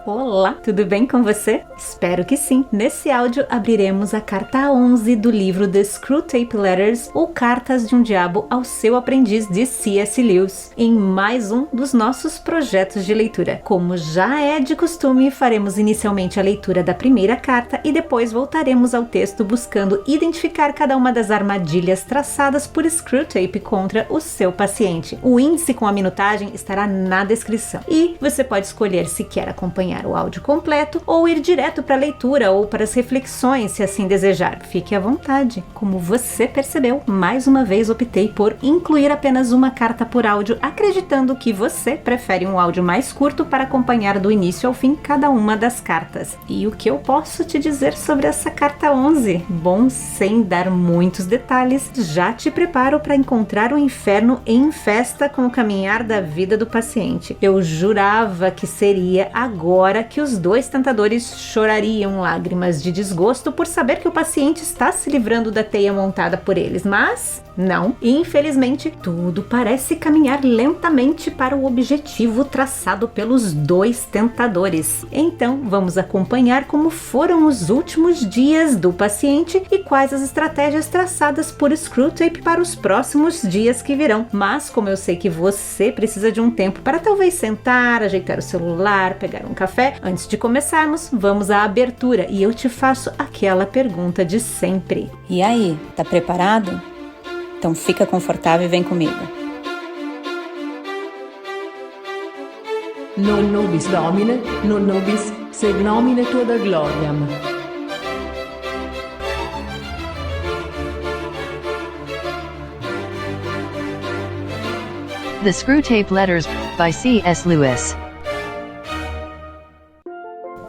Olá, tudo bem com você? Espero que sim. Nesse áudio abriremos a carta 11 do livro The Screwtape Letters, ou Cartas de um Diabo ao Seu Aprendiz, de C.S. Lewis, em mais um dos nossos projetos de leitura. Como já é de costume, faremos inicialmente a leitura da primeira carta e depois voltaremos ao texto buscando identificar cada uma das armadilhas traçadas por Screwtape contra o seu paciente. O índice com a minutagem estará na descrição e você pode escolher se quer acompanhar o áudio completo ou ir direto para a leitura ou para as reflexões, se assim desejar. Fique à vontade. Como você percebeu, mais uma vez optei por incluir apenas uma carta por áudio, acreditando que você prefere um áudio mais curto para acompanhar do início ao fim cada uma das cartas. E o que eu posso te dizer sobre essa carta 11? Bom, sem dar muitos detalhes, já te preparo para encontrar o inferno em festa com o caminhar da vida do paciente. Eu jurava que seria agora que os dois tentadores chorariam lágrimas de desgosto por saber que o paciente está se livrando da teia montada por eles, mas não. Infelizmente, tudo parece caminhar lentamente para o objetivo traçado pelos dois tentadores. Então, vamos acompanhar como foram os últimos dias do paciente e quais as estratégias traçadas por Screwtape para os próximos dias que virão. Mas, como eu sei que você precisa de um tempo para talvez sentar, ajeitar o celular, pegar um café, antes de começarmos, vamos à abertura e eu te faço aquela pergunta de sempre. E aí, tá preparado? Então fica confortável e vem comigo. Non nobis Domine, non nobis sed nomine tua da gloriam. The Screwtape Letters, by C.S. Lewis.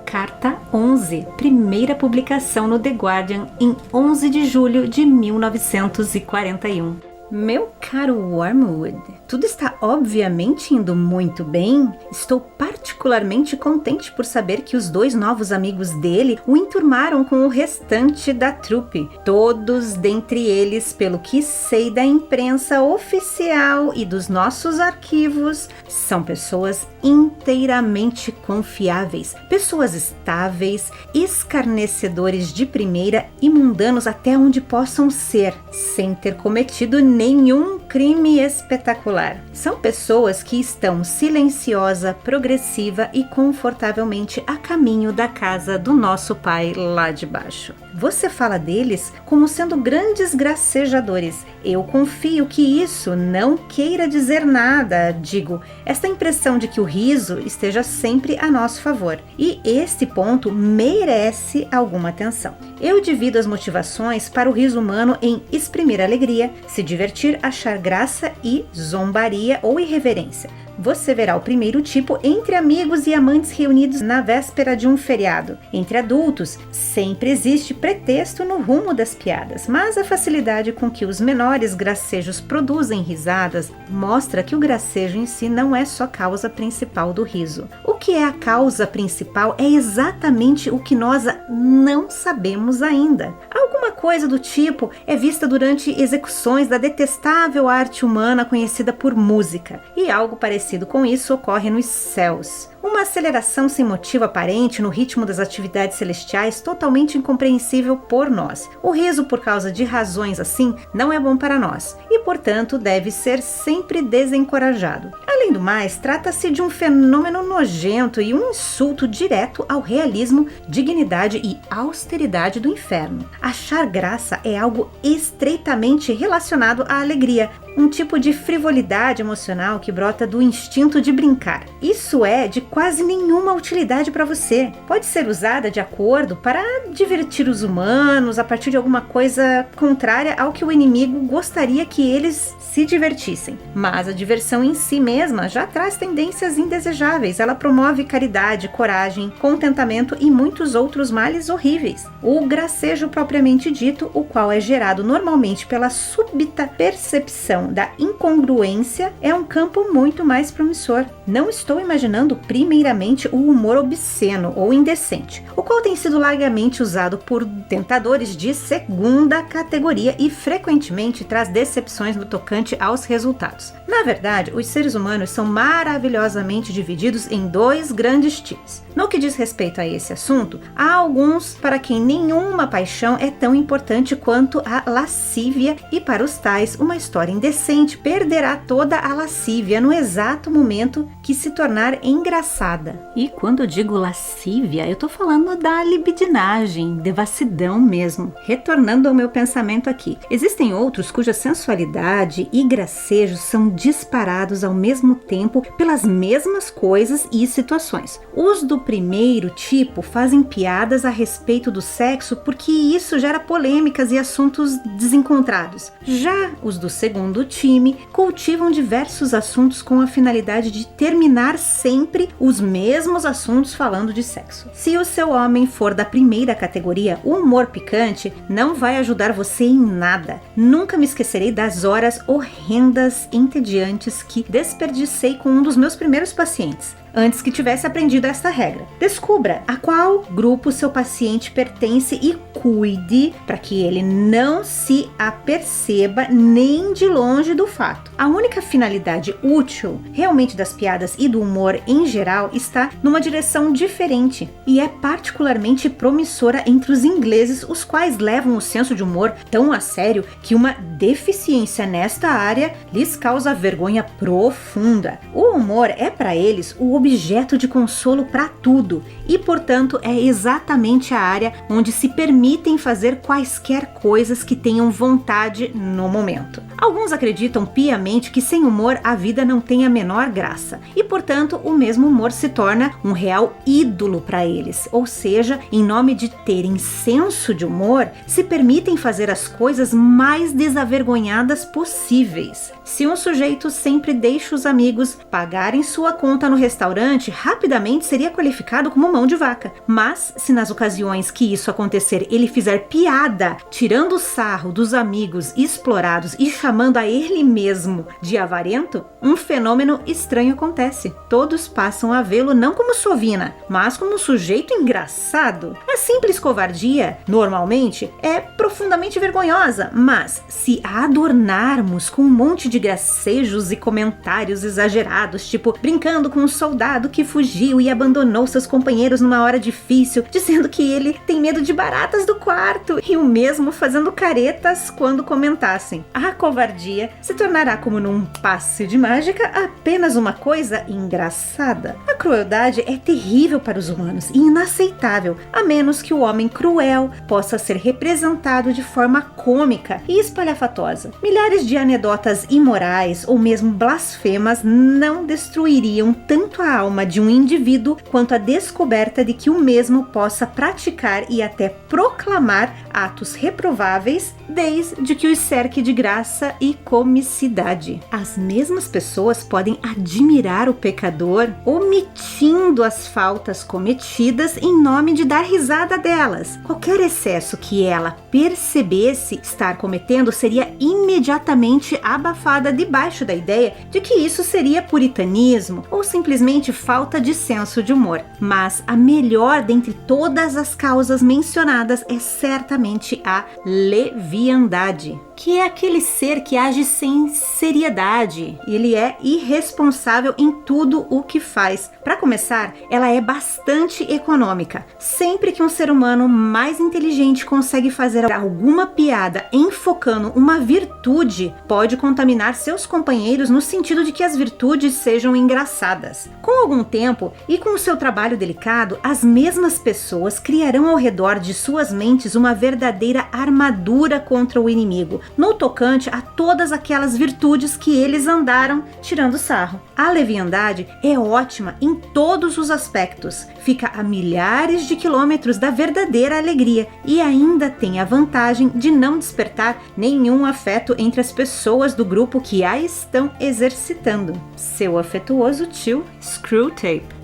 Carta 11, primeira publicação no The Guardian em 11 de julho de 1941. Meu caro Wormwood, tudo está obviamente indo muito bem. Estou particularmente contente por saber que os dois novos amigos dele o enturmaram com o restante da trupe. Todos dentre eles, pelo que sei da imprensa oficial e dos nossos arquivos, são pessoas inteiramente confiáveis, pessoas estáveis, escarnecedores de primeira e mundanos até onde possam ser, sem ter cometido nenhum crime espetacular. São pessoas que estão silenciosa, progressiva e confortavelmente a caminho da casa do nosso pai lá de baixo. Você fala deles como sendo grandes gracejadores. Eu confio que isso não queira dizer nada, digo, esta impressão de que o riso esteja sempre a nosso favor. E este ponto merece alguma atenção. Eu divido as motivações para o riso humano em exprimir alegria, se divertir, achar graça e zombaria ou irreverência. Você verá o primeiro tipo entre amigos e amantes reunidos na véspera de um feriado. Entre adultos, sempre existe pretexto no rumo das piadas, mas a facilidade com que os menores gracejos produzem risadas mostra que o gracejo em si não é só causa principal do riso. O que é a causa principal é exatamente o que nós não sabemos ainda. Alguma coisa do tipo é vista durante execuções da detestável arte humana conhecida por música, e algo parecido com isso ocorre nos céus. Uma aceleração sem motivo aparente no ritmo das atividades celestiais totalmente incompreensível por nós. O riso, por causa de razões assim, não é bom para nós e, portanto, deve ser sempre desencorajado. Além do mais, trata-se de um fenômeno nojento e um insulto direto ao realismo, dignidade e austeridade do inferno. Achar graça é algo estreitamente relacionado à alegria, um tipo de frivolidade emocional que brota do instinto de brincar. Isso é de quase nenhuma utilidade para você. Pode ser usada de acordo para divertir os humanos a partir de alguma coisa contrária ao que o inimigo gostaria que eles se divertissem. Mas a diversão em si mesma já traz tendências indesejáveis. Ela promove caridade, coragem, contentamento e muitos outros males horríveis. O gracejo propriamente dito, o qual é gerado normalmente pela súbita percepção questão da incongruência é um campo muito mais promissor. Não estou imaginando primeiramente o humor obsceno ou indecente, o qual tem sido largamente usado por tentadores de segunda categoria e frequentemente traz decepções no tocante aos resultados. Na verdade, os seres humanos são maravilhosamente divididos em dois grandes times. No que diz respeito a esse assunto, há alguns para quem nenhuma paixão é tão importante quanto a lascívia, e para os tais, uma história indecente perderá toda a lascívia no exato momento que se tornar engraçada. E quando eu digo lascívia, eu tô falando da libidinagem, devassidão mesmo. Retornando ao meu pensamento aqui, existem outros cuja sensualidade e gracejo são disparados ao mesmo tempo pelas mesmas coisas e situações. Os do primeiro tipo fazem piadas a respeito do sexo porque isso gera polêmicas e assuntos desencontrados. Já os do segundo time cultivam diversos assuntos com a finalidade de terminar sempre os mesmos assuntos falando de sexo. Se o seu homem for da primeira categoria, o humor picante não vai ajudar você em nada. Nunca me esquecerei das horas horrendas, entediantes que desperdicei com um dos meus primeiros pacientes, antes que tivesse aprendido esta regra. Descubra a qual grupo seu paciente pertence e cuide para que ele não se aperceba nem de longe do fato. A única finalidade útil realmente das piadas e do humor em geral está numa direção diferente e é particularmente promissora entre os ingleses, os quais levam o senso de humor tão a sério que uma deficiência nesta área lhes causa vergonha profunda. O humor é para eles o objeto de consolo para tudo e, portanto, é exatamente a área onde se permitem fazer quaisquer coisas que tenham vontade no momento. Alguns acreditam piamente que sem humor a vida não tem a menor graça e, portanto, o mesmo humor se torna um real ídolo para eles, ou seja, em nome de terem senso de humor, se permitem fazer as coisas mais desavergonhadas possíveis. Se um sujeito sempre deixa os amigos pagarem sua conta no restaurante, rapidamente seria qualificado como mão de vaca. Mas, se nas ocasiões que isso acontecer ele fizer piada, tirando o sarro dos amigos explorados e chamando a ele mesmo de avarento, um fenômeno estranho acontece. Todos passam a vê-lo não como sovina, mas como um sujeito engraçado. A simples covardia, normalmente, é profundamente vergonhosa, mas se a adornarmos com um monte de gracejos e comentários exagerados, tipo brincando com um soldado que fugiu e abandonou seus companheiros numa hora difícil, dizendo que ele tem medo de baratas do quarto, e o mesmo fazendo caretas quando comentassem, a covardia se tornará, como num passe de mágica, apenas uma coisa engraçada. A crueldade é terrível para os humanos e inaceitável, a menos que o homem cruel possa ser representado de forma cômica e espalhafatosa. Milhares de anedotas imorais ou mesmo blasfemas não destruiriam tanto a alma de um indivíduo quanto a descoberta de que o mesmo possa praticar e até proclamar atos reprováveis, desde que os cerque de graça e comicidade. As mesmas pessoas podem admirar o pecador, omitindo as faltas cometidas em nome de dar risada delas. Qualquer excesso que ela percebesse estar cometendo seria imediatamente abafada debaixo da ideia de que isso seria puritanismo ou simplesmente falta de senso de humor. Mas a melhor dentre todas as causas mencionadas é certamente a leviandade, que é aquele ser que age sem seriedade. Ele é irresponsável em tudo o que faz. Para começar, ela é bastante econômica. Sempre que um ser humano mais inteligente consegue fazer alguma piada enfocando uma virtude, pode contaminar seus companheiros no sentido de que as virtudes sejam engraçadas. Com algum tempo e com o seu trabalho delicado, as mesmas pessoas criarão ao redor de suas mentes uma verdadeira armadura contra o inimigo, no tocante a todas aquelas virtudes que eles andaram tirando sarro. A leviandade é ótima em todos os aspectos, fica a milhares de quilômetros da verdadeira alegria e ainda tem a vantagem de não despertar nenhum afeto entre as pessoas do grupo que a estão exercitando. Seu afetuoso tio Screwtape.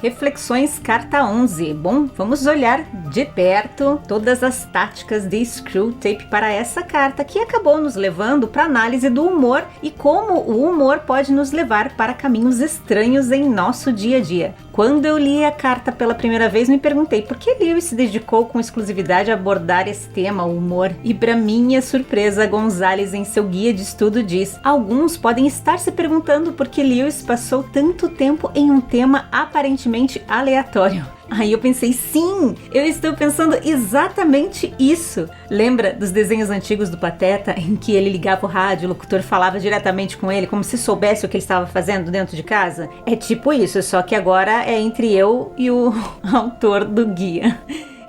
Reflexões carta 11. Bom, vamos olhar de perto todas as táticas de Screwtape para essa carta que acabou nos levando para análise do humor e como o humor pode nos levar para caminhos estranhos em nosso dia a dia. Quando eu li a carta pela primeira vez, me perguntei por que Lewis se dedicou com exclusividade a abordar esse tema, o humor. E para minha surpresa, Gonzalez em seu guia de estudo diz: alguns podem estar se perguntando por que Lewis passou tanto tempo em um tema aparentemente aleatório. Aí eu pensei, sim, eu estou pensando exatamente isso. Lembra dos desenhos antigos do Pateta, em que ele ligava o rádio, o locutor falava diretamente com ele, como se soubesse o que ele estava fazendo dentro de casa? É tipo isso, só que agora é entre eu e o autor do guia.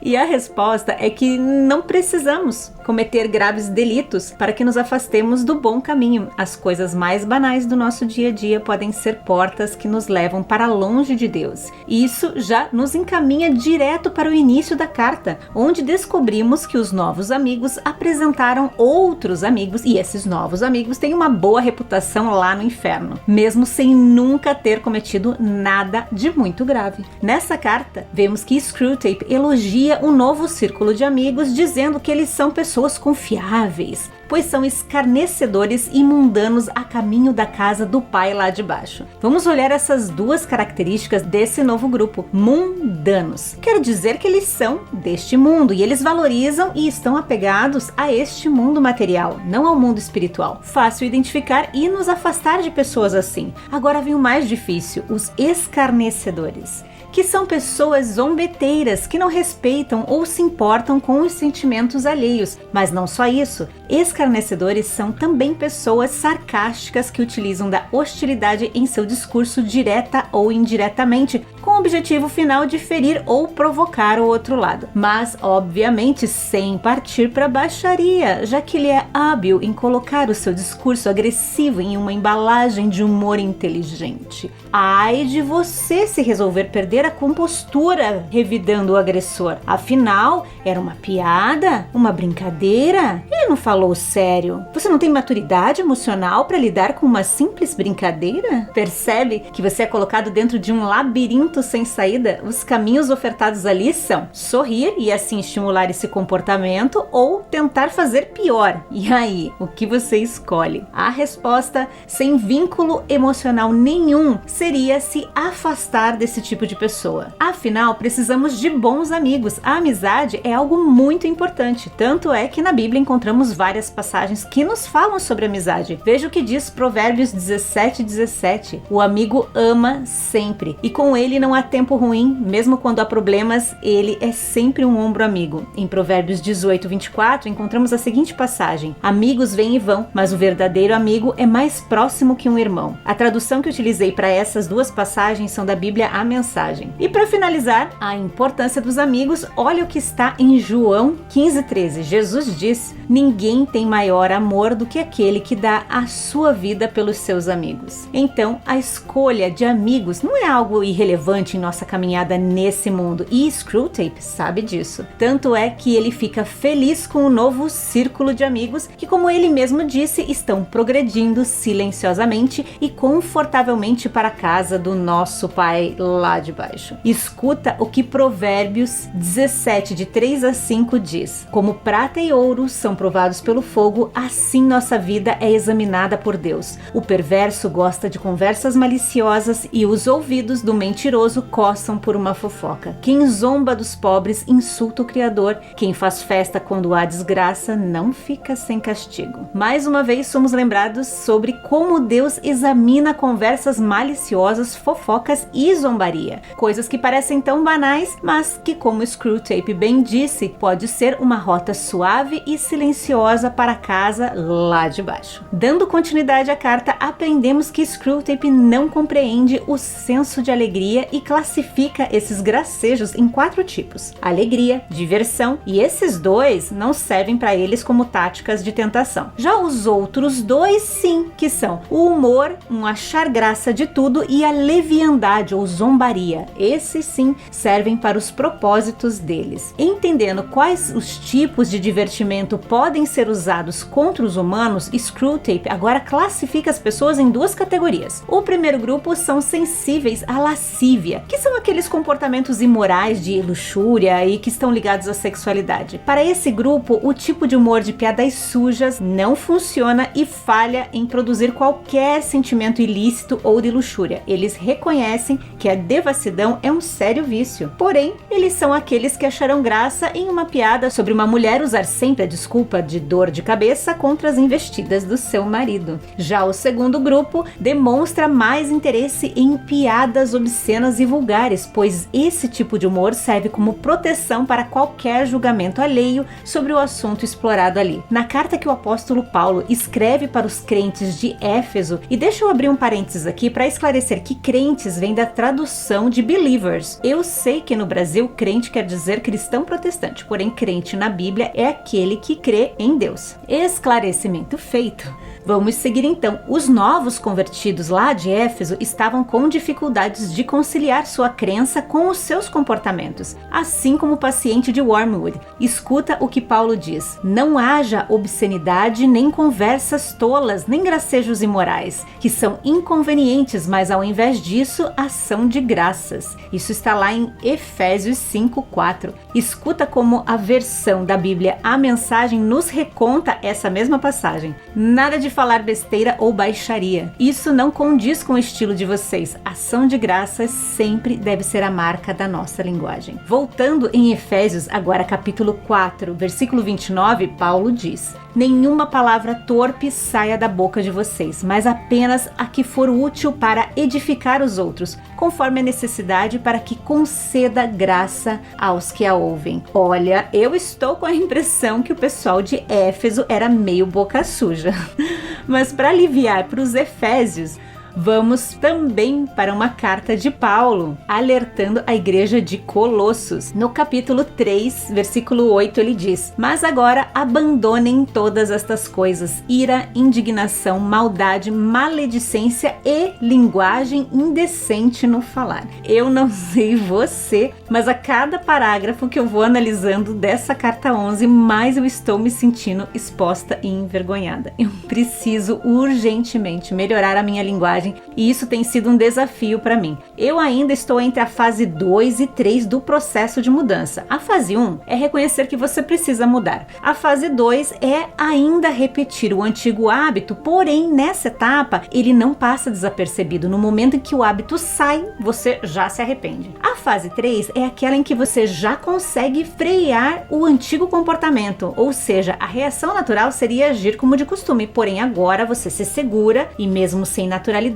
E a resposta é que não precisamos cometer graves delitos para que nos afastemos do bom caminho. As coisas mais banais do nosso dia a dia podem ser portas que nos levam para longe de Deus. E isso já nos encaminha direto para o início da carta, onde descobrimos que os novos amigos apresentaram outros amigos e esses novos amigos têm uma boa reputação lá no inferno, mesmo sem nunca ter cometido nada de muito grave. Nessa carta, vemos que Screwtape elogia um novo círculo de amigos, dizendo que eles são pessoas confiáveis, pois são escarnecedores e mundanos a caminho da casa do pai lá de baixo. Vamos olhar essas duas características desse novo grupo, mundanos. Quero dizer que eles são deste mundo e eles valorizam e estão apegados a este mundo material, não ao mundo espiritual. Fácil identificar e nos afastar de pessoas assim. Agora vem o mais difícil, os escarnecedores, que são pessoas zombeteiras que não respeitam ou se importam com os sentimentos alheios. Mas não só isso, escarnecedores são também pessoas sarcásticas que utilizam da hostilidade em seu discurso direta ou indiretamente, com o objetivo final de ferir ou provocar o outro lado. Mas, obviamente, sem partir para baixaria, já que ele é hábil em colocar o seu discurso agressivo em uma embalagem de humor inteligente. Ai de você se resolver perder a compostura revidando o agressor. Afinal, era uma piada? Uma brincadeira? Ele não falou sério. Você não tem maturidade emocional para lidar com uma simples brincadeira? Percebe que você é colocado dentro de um labirinto sem saída? Os caminhos ofertados ali são sorrir e assim estimular esse comportamento ou tentar fazer pior. E aí, o que você escolhe? A resposta, sem vínculo emocional nenhum, seria se afastar desse tipo de pessoa. Afinal, precisamos de bons amigos. A amizade é algo muito importante. Tanto é que na Bíblia encontramos várias passagens que nos falam sobre amizade. Veja o que diz Provérbios 17:17. O amigo ama sempre, e com ele não há tempo ruim. Mesmo quando há problemas, ele é sempre um ombro amigo. Em Provérbios 18:24, encontramos a seguinte passagem: amigos vêm e vão, mas o verdadeiro amigo é mais próximo que um irmão. A tradução que utilizei para essas duas passagens são da Bíblia A Mensagem. E para finalizar, a importância dos amigos, olha o que está em João 15:13. Jesus diz: ninguém tem maior amor do que aquele que dá a sua vida pelos seus amigos. Então, a escolha de amigos não é algo irrelevante em nossa caminhada nesse mundo, e Screwtape sabe disso. Tanto é que ele fica feliz com o novo círculo de amigos que, como ele mesmo disse, estão progredindo silenciosamente e confortavelmente para a casa do nosso pai lá de baixo. Escuta o que Provérbios 17, de 3 a 5 diz: como prata e ouro são provados pelo fogo, assim nossa vida é examinada por Deus. O perverso gosta de conversas maliciosas e os ouvidos do mentiroso coçam por uma fofoca. Quem zomba dos pobres insulta o Criador. Quem faz festa quando há desgraça não fica sem castigo. Mais uma vez somos lembrados sobre como Deus examina conversas maliciosas, fofocas e zombaria. Coisas que parecem tão banais, mas que, como Screwtape bem disse, pode ser uma rota suave e silenciosa para casa lá de baixo. Dando continuidade à carta, aprendemos que Screwtape não compreende o senso de alegria e classifica esses gracejos em 4 tipos: alegria, diversão, e esses 2 não servem para eles como táticas de tentação. Já os outros 2 sim, que são o humor, um achar graça de tudo, e a leviandade ou zombaria. fora. Esses sim servem para os propósitos deles. Entendendo quais os tipos de divertimento podem ser usados contra os humanos, Screwtape agora classifica as pessoas em duas categorias. O primeiro grupo são sensíveis à lascívia, que são aqueles comportamentos imorais de luxúria e que estão ligados à sexualidade. Para esse grupo, o tipo de humor de piadas sujas não funciona e falha em produzir qualquer sentimento ilícito ou de luxúria. Eles reconhecem que a devassidão é um sério vício. Porém, eles são aqueles que acharão graça em uma piada sobre uma mulher usar sempre a desculpa de dor de cabeça contra as investidas do seu marido. Já o segundo grupo demonstra mais interesse em piadas obscenas e vulgares, pois esse tipo de humor serve como proteção para qualquer julgamento alheio sobre o assunto explorado ali. Na carta que o apóstolo Paulo escreve para os crentes de Éfeso, e deixa eu abrir um parênteses aqui para esclarecer que crentes vem da tradução de believers. Eu sei que no Brasil crente quer dizer cristão protestante, porém crente na Bíblia é aquele que crê em Deus. Esclarecimento feito. Vamos seguir então. Os novos convertidos lá de Éfeso estavam com dificuldades de conciliar sua crença com os seus comportamentos, assim como o paciente de Wormwood. Escuta o que Paulo diz: não haja obscenidade, nem conversas tolas, nem gracejos imorais, que são inconvenientes, mas ao invés disso, ação de graças. Isso está lá em Efésios 5:4. Escuta como a versão da Bíblia A Mensagem nos reconta essa mesma passagem. Nada de falar besteira ou baixaria. Isso não condiz com o estilo de vocês. Ação de graças sempre deve ser a marca da nossa linguagem. Voltando em Efésios, agora capítulo 4, versículo 29, Paulo diz: nenhuma palavra torpe saia da boca de vocês, mas apenas a que for útil para edificar os outros, conforme a necessidade, para que conceda graça aos que a ouvem. Olha, eu estou com a impressão que o pessoal de Éfeso era meio boca suja. Mas para aliviar para os efésios, vamos também para uma carta de Paulo, alertando a igreja de Colossos. No capítulo 3, versículo 8, ele diz: mas agora abandonem todas estas coisas: ira, indignação, maldade, maledicência e linguagem indecente no falar. Eu não sei você, mas a cada parágrafo que eu vou analisando dessa carta 11, mais eu estou me sentindo exposta e envergonhada. Eu preciso urgentemente melhorar a minha linguagem, e isso tem sido um desafio para mim. Eu ainda estou entre a fase 2 e 3 do processo de mudança. A fase 1 é reconhecer que você precisa mudar. A fase 2 é ainda repetir o antigo hábito, porém nessa etapa ele não passa desapercebido. No momento em que o hábito sai, você já se arrepende. A fase 3 é aquela em que você já consegue frear o antigo comportamento, ou seja, a reação natural seria agir como de costume, porém agora você se segura e mesmo sem naturalidade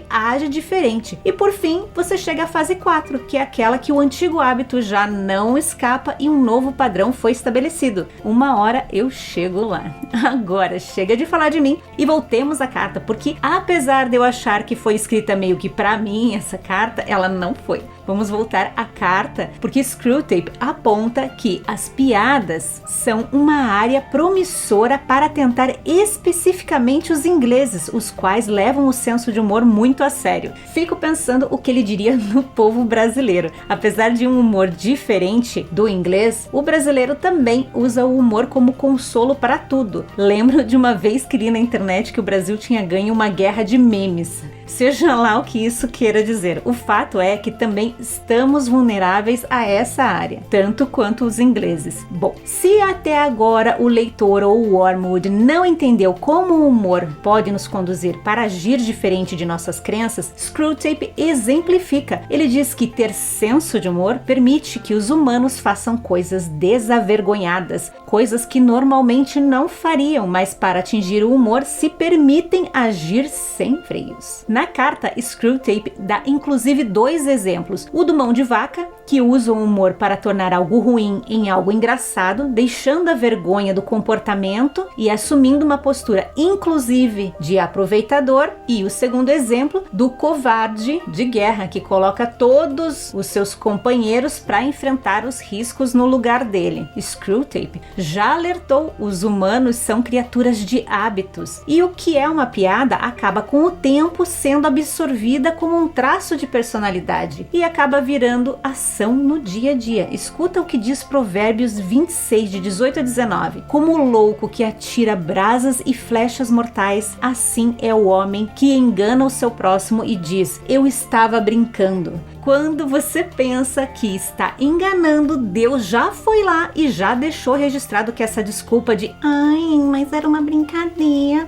age diferente. E por fim, você chega à fase 4, que é aquela que o antigo hábito já não escapa e um novo padrão foi estabelecido. Uma hora eu chego lá. Agora chega de falar de mim e voltemos à carta, porque apesar de eu achar que foi escrita meio que pra mim essa carta, ela não foi. Vamos voltar à carta, porque Screwtape aponta que as piadas são uma área promissora para tentar especificamente os ingleses, os quais levam o senso de humor muito a sério. Fico pensando o que ele diria no povo brasileiro. Apesar de um humor diferente do inglês, o brasileiro também usa o humor como consolo para tudo. Lembro de uma vez que li na internet que o Brasil tinha ganho uma guerra de memes. Seja lá o que isso queira dizer, o fato é que também estamos vulneráveis a essa área, tanto quanto os ingleses. Bom, se até agora o leitor ou o Wormwood não entendeu como o humor pode nos conduzir para agir diferente de nossas crenças, Screwtape exemplifica. Ele diz que ter senso de humor permite que os humanos façam coisas desavergonhadas, coisas que normalmente não fariam, mas para atingir o humor se permitem agir sem freios. Na carta, Screwtape dá inclusive 2 exemplos. O do mão de vaca, que usa o humor para tornar algo ruim em algo engraçado, deixando a vergonha do comportamento e assumindo uma postura inclusive de aproveitador. E o segundo exemplo do covarde de guerra, que coloca todos os seus companheiros para enfrentar os riscos no lugar dele. Screwtape já alertou: os humanos são criaturas de hábitos, e o que é uma piada acaba com o tempo sendo sendo absorvida como um traço de personalidade e acaba virando ação no dia a dia. Escuta o que diz Provérbios 26, de 18 a 19. Como o louco que atira brasas e flechas mortais, assim é o homem que engana o seu próximo e diz: eu estava brincando. Quando você pensa que está enganando, Deus já foi lá e já deixou registrado que essa desculpa de ai, mas era uma brincadeira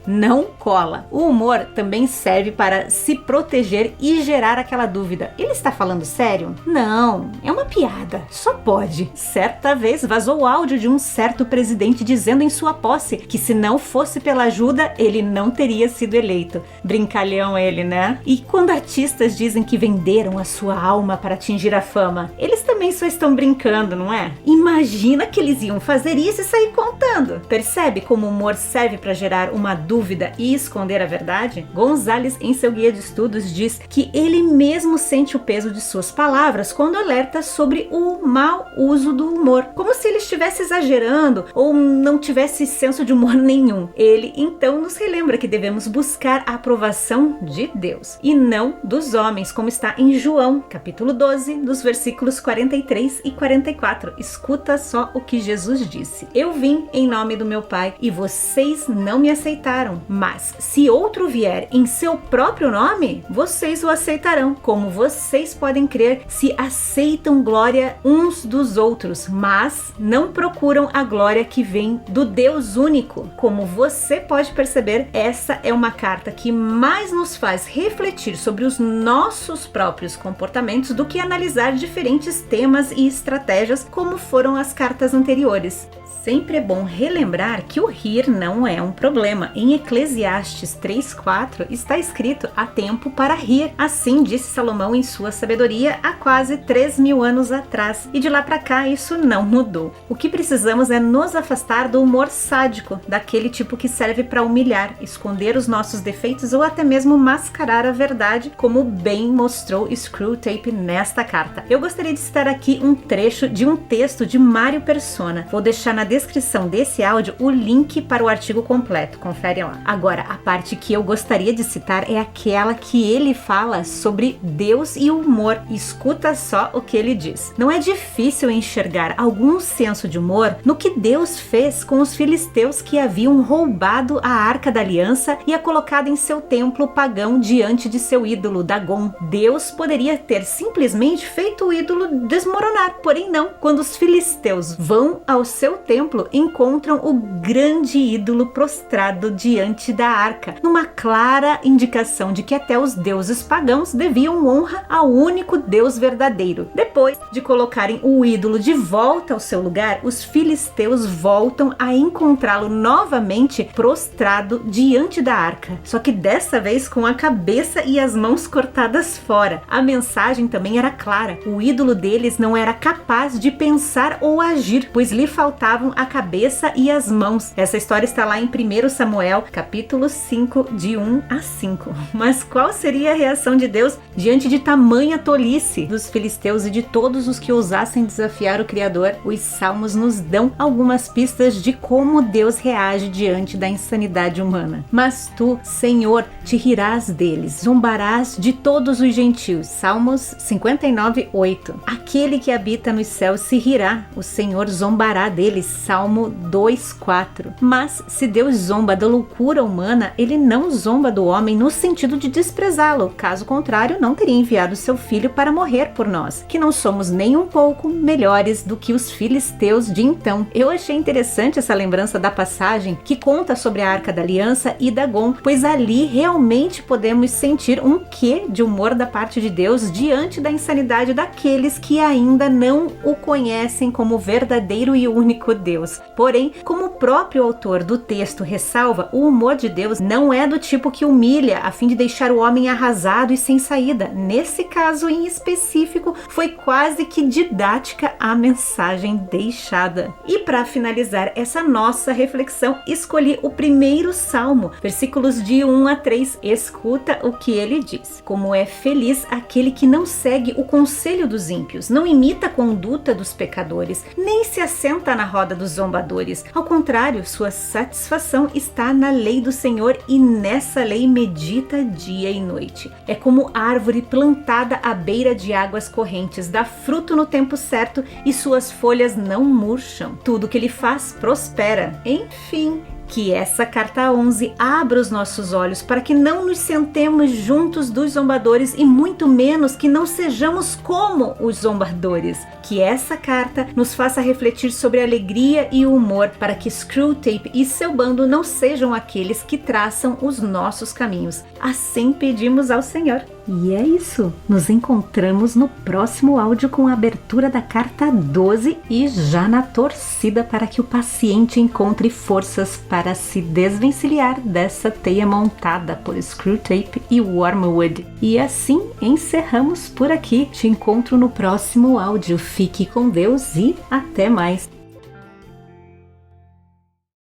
não cola. O humor também serve para se proteger e gerar aquela dúvida: ele está falando sério? Não, é uma piada, só pode. Certa vez vazou o áudio de um certo presidente dizendo em sua posse que se não fosse pela ajuda, ele não teria sido eleito. Brincalhão ele, né? E quando artistas dizem que venderam a sua alma para atingir a fama, eles também só estão brincando, não é? Imagina que eles iam fazer isso e sair contando. Percebe como o humor serve para gerar uma dúvida e esconder a verdade? Gonzalez, em seu guia de estudos, diz que ele mesmo sente o peso de suas palavras quando alerta sobre o mau uso do humor, como se ele estivesse exagerando ou não tivesse senso de humor nenhum. Ele então nos relembra que devemos buscar a aprovação de Deus e não dos homens, como está em João, capítulo 12, dos versículos 43 e 44. Escuta só o que Jesus disse: eu vim em nome do meu Pai e vocês não me aceitaram, mas se outro vier em seu próprio nome, vocês o aceitarão. Como vocês podem crer se aceitam glória uns dos outros, mas não procuram a glória que vem do Deus único? Como você pode perceber, essa é uma carta que mais nos faz refletir sobre os nossos próprios comportamentos do que analisar diferentes temas e estratégias como foram as cartas anteriores. Sempre é bom relembrar que o rir não é um problema. Em Eclesiastes 3:4 está escrito: há tempo para rir. Assim disse Salomão em sua sabedoria há quase 3.000 anos atrás. E de lá para cá isso não mudou. O que precisamos é nos afastar do humor sádico, daquele tipo que serve para humilhar, esconder os nossos defeitos ou até mesmo mascarar a verdade, como bem mostrou Screwtape nesta carta. Eu gostaria de citar aqui um trecho de um texto de Mário Persona. Vou deixar na descrição desse áudio o link para o artigo completo, confere lá. Agora, a parte que eu gostaria de citar é aquela que ele fala sobre Deus e o humor. Escuta só o que ele diz: não é difícil enxergar algum senso de humor no que Deus fez com os filisteus que haviam roubado a Arca da Aliança e a colocado em seu templo pagão diante de seu ídolo Dagon. Deus poderia ter simplesmente feito o ídolo desmoronar, porém não. Quando os filisteus vão ao seu templo, encontram o grande ídolo prostrado diante da arca, numa clara indicação de que até os deuses pagãos deviam honra ao único Deus verdadeiro. Depois de colocarem o ídolo de volta ao seu lugar, os filisteus voltam a encontrá-lo novamente prostrado diante da arca, só que dessa vez com a cabeça e as mãos cortadas fora. A mensagem também era clara: o ídolo deles não era capaz de pensar ou agir, pois lhe faltavam a cabeça e as mãos. Essa história está lá em 1 Samuel, capítulo 5, de 1 a 5. Mas qual seria a reação de Deus diante de tamanha tolice dos filisteus e de todos os que ousassem desafiar o Criador? Os Salmos nos dão algumas pistas de como Deus reage diante da insanidade humana. Mas tu, Senhor, te rirás deles, zombarás de todos os gentios. Salmos 59:8. Aquele que habita nos céus se rirá, o Senhor zombará deles. Salmo 2:4. Mas se Deus zomba da loucura humana, ele não zomba do homem no sentido de desprezá-lo. Caso contrário, não teria enviado seu filho para morrer por nós, que não somos nem um pouco melhores do que os filisteus de então. Eu achei interessante essa lembrança da passagem que conta sobre a Arca da Aliança e Dagon, pois ali realmente podemos sentir um quê de humor da parte de Deus diante da insanidade daqueles que ainda não o conhecem como verdadeiro e único Deus. Porém, como o próprio autor do texto ressalva, o humor de Deus não é do tipo que humilha a fim de deixar o homem arrasado e sem saída. Nesse caso em específico, foi quase que didática a mensagem deixada. E para finalizar essa nossa reflexão, escolhi o primeiro Salmo, versículos de 1 a 3. Escuta o que ele diz: como é feliz aquele que não segue o conselho dos ímpios, não imita a conduta dos pecadores, nem se assenta na roda dos zombadores. Ao contrário, sua satisfação está na lei do Senhor e nessa lei medita dia e noite. É como árvore plantada à beira de águas correntes, dá fruto no tempo certo e suas folhas não murcham. Tudo que ele faz prospera. Enfim, que essa carta 11 abra os nossos olhos para que não nos sentemos juntos dos zombadores e muito menos que não sejamos como os zombadores. Que essa carta nos faça refletir sobre a alegria e o humor para que Screwtape e seu bando não sejam aqueles que traçam os nossos caminhos. Assim pedimos ao Senhor. E é isso. Nos encontramos no próximo áudio com a abertura da carta 12 e já na torcida para que o paciente encontre forças para se desvencilhar dessa teia montada por Screwtape e Wormwood. E assim encerramos por aqui. Te encontro no próximo áudio. Fique com Deus e até mais!